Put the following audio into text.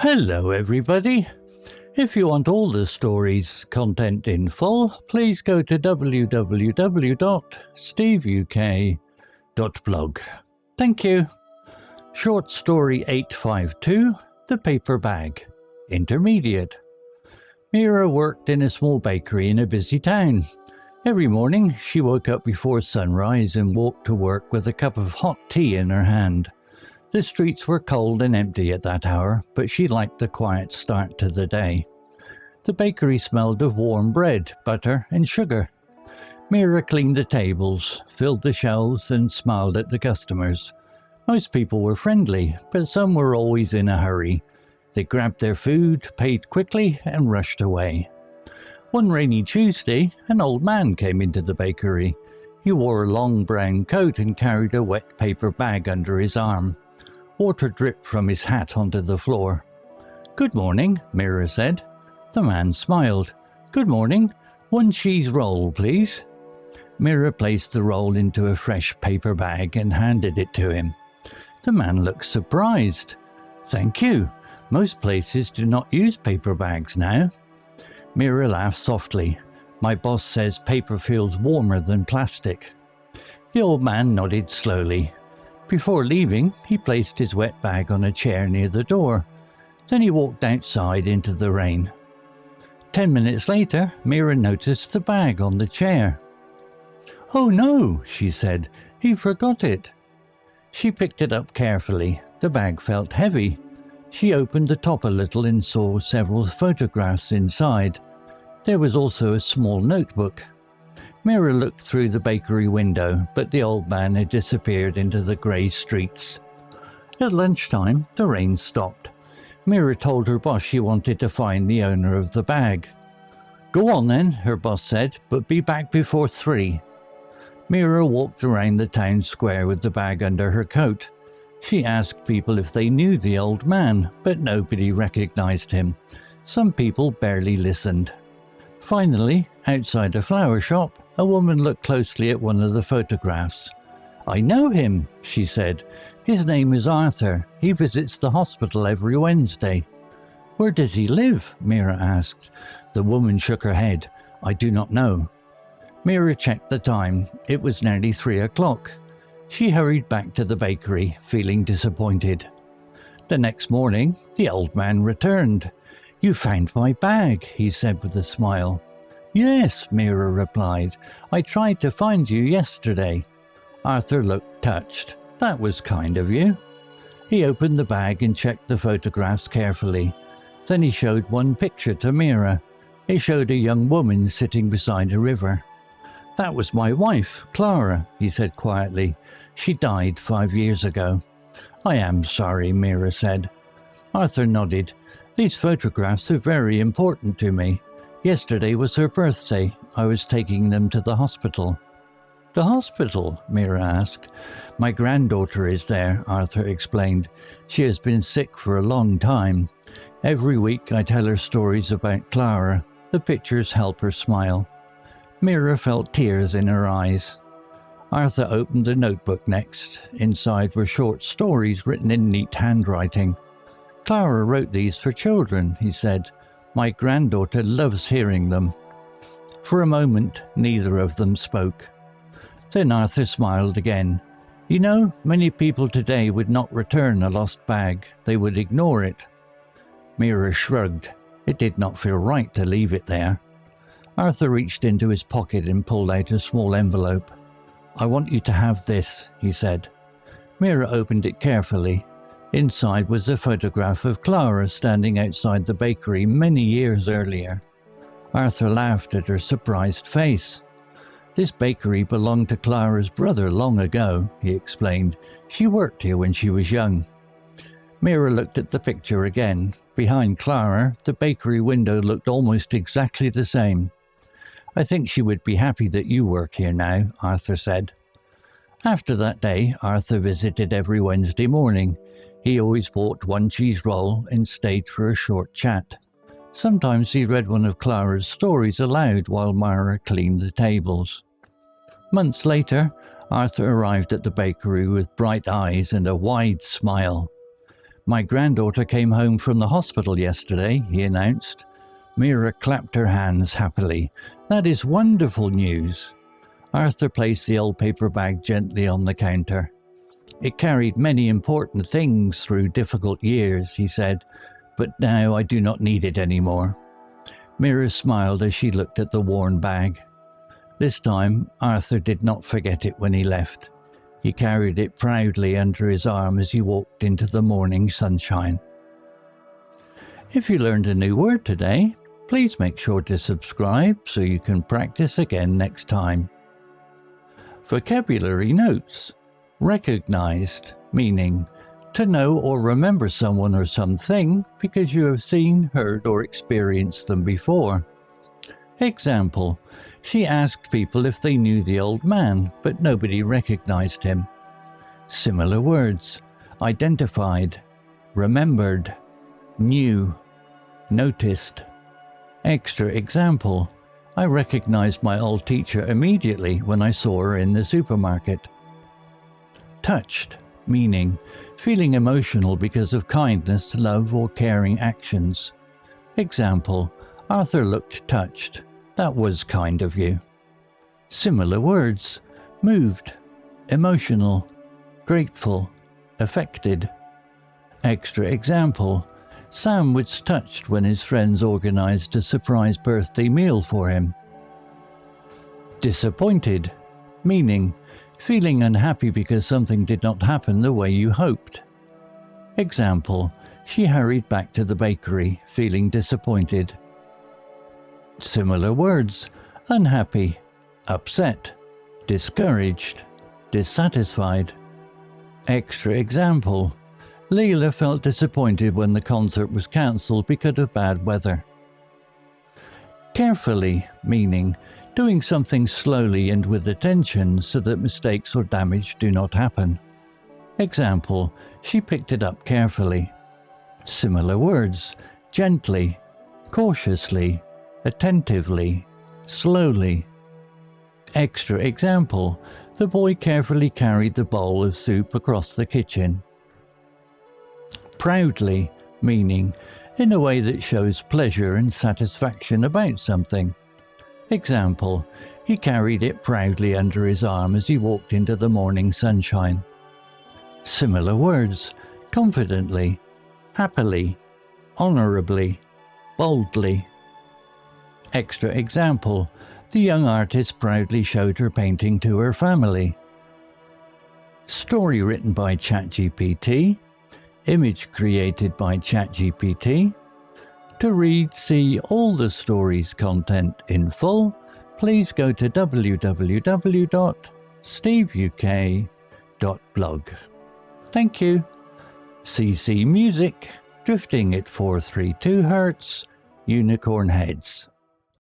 Hello everybody. If you want all the stories' content in full, please go to www.steveuk.blog. Thank you. Short story 852, The Paper Bag. Intermediate. Mira worked in a small bakery in a busy town. Every morning she woke up before sunrise and walked to work with a cup of hot tea in her hand. The streets were cold and empty at that hour, but she liked the quiet start to the day. The bakery smelled of warm bread, butter and sugar. Mira cleaned the tables, filled the shelves and smiled at the customers. Most people were friendly, but some were always in a hurry. They grabbed their food, paid quickly and rushed away. One rainy Tuesday, an old man came into the bakery. He wore a long brown coat and carried a wet paper bag under his arm. Water dripped from his hat onto the floor. "Good morning," Mira said. The man smiled. "Good morning. One cheese roll, please." Mira placed the roll into a fresh paper bag and handed it to him. The man looked surprised. "Thank you. Most places do not use paper bags now." Mira laughed softly. "My boss says paper feels warmer than plastic." The old man nodded slowly. Before leaving, he placed his wet bag on a chair near the door. Then he walked outside into the rain. 10 minutes later, Mira noticed the bag on the chair. "Oh no," she said, "he forgot it." She picked it up carefully. The bag felt heavy. She opened the top a little and saw several photographs inside. There was also a small notebook. Mira looked through the bakery window, but the old man had disappeared into the grey streets. At lunchtime, the rain stopped. Mira told her boss she wanted to find the owner of the bag. "Go on then," her boss said, "but be back before 3. Mira walked around the town square with the bag under her coat. She asked people if they knew the old man, but nobody recognized him. Some people barely listened. Finally, outside a flower shop, a woman looked closely at one of the photographs. "I know him," she said. "His name is Arthur. He visits the hospital every Wednesday." "Where does he live?" Mira asked. The woman shook her head. "I do not know." Mira checked the time. It was nearly 3 o'clock. She hurried back to the bakery, feeling disappointed. The next morning, the old man returned. "You found my bag," he said with a smile. "Yes," Mira replied. "I tried to find you yesterday." Arthur looked touched. "That was kind of you." He opened the bag and checked the photographs carefully. Then he showed one picture to Mira. It showed a young woman sitting beside a river. "That was my wife, Clara," he said quietly. "She died 5 years ago." "I am sorry," Mira said. Arthur nodded. "These photographs are very important to me. Yesterday was her birthday. I was taking them to the hospital." "The hospital?" Mira asked. "My granddaughter is there," Arthur explained. "She has been sick for a long time. Every week I tell her stories about Clara. The pictures help her smile." Mira felt tears in her eyes. Arthur opened the notebook next. Inside were short stories written in neat handwriting. "Clara wrote these for children," he said. "My granddaughter loves hearing them." For a moment, neither of them spoke. Then Arthur smiled again. "You know, many people today would not return a lost bag. They would ignore it." Mira shrugged. It did not feel right to leave it there. Arthur reached into his pocket and pulled out a small envelope. "I want you to have this," he said. Mira opened it carefully. Inside was a photograph of Clara standing outside the bakery many years earlier. Arthur laughed at her surprised face. "This bakery belonged to Clara's brother long ago," he explained. "She worked here when she was young." Mira looked at the picture again. Behind Clara, the bakery window looked almost exactly the same. "I think she would be happy that you work here now," Arthur said. After that day, Arthur visited every Wednesday morning. He always bought one cheese roll and stayed for a short chat. Sometimes he read one of Clara's stories aloud while Mira cleaned the tables. Months later, Arthur arrived at the bakery with bright eyes and a wide smile. My granddaughter came home from the hospital yesterday, he announced. Mira clapped her hands happily. That is wonderful news. Arthur placed the old paper bag gently on the counter. It carried many important things through difficult years, he said, but now I do not need it anymore. Mira smiled as she looked at the worn bag. This time, Arthur did not forget it when he left. He carried it proudly under his arm as he walked into the morning sunshine. If you learned a new word today, please make sure to subscribe so you can practice again next time. Vocabulary notes. Recognized, meaning to know or remember someone or something because you have seen, heard, or experienced them before. Example, she asked people if they knew the old man, but nobody recognized him. Similar words, identified, remembered, knew, noticed. Extra example, I recognized my old teacher immediately when I saw her in the supermarket. Touched, meaning feeling emotional because of kindness, love, or caring actions. Example, Arthur looked touched. That was kind of you. Similar words, moved, emotional, grateful, affected. Extra example, Sam was touched when his friends organized a surprise birthday meal for him. Disappointed, meaning feeling unhappy because something did not happen the way you hoped. Example, she hurried back to the bakery, feeling disappointed. Similar words, unhappy, upset, discouraged, dissatisfied. Extra example, Leila felt disappointed when the concert was cancelled because of bad weather. Carefully, meaning doing something slowly and with attention so that mistakes or damage do not happen. Example, she picked it up carefully. Similar words, gently, cautiously, attentively, slowly. Extra example, the boy carefully carried the bowl of soup across the kitchen. Proudly, meaning in a way that shows pleasure and satisfaction about something. Example, he carried it proudly under his arm as he walked into the morning sunshine. Similar words, confidently, happily, honorably, boldly. Extra example, the young artist proudly showed her painting to her family. Story written by ChatGPT. Image created by ChatGPT. To read, see all the story's content in full, please go to www.steveuk.blog. Thank you. CC Music, drifting at 432 Hz, Unicorn Heads.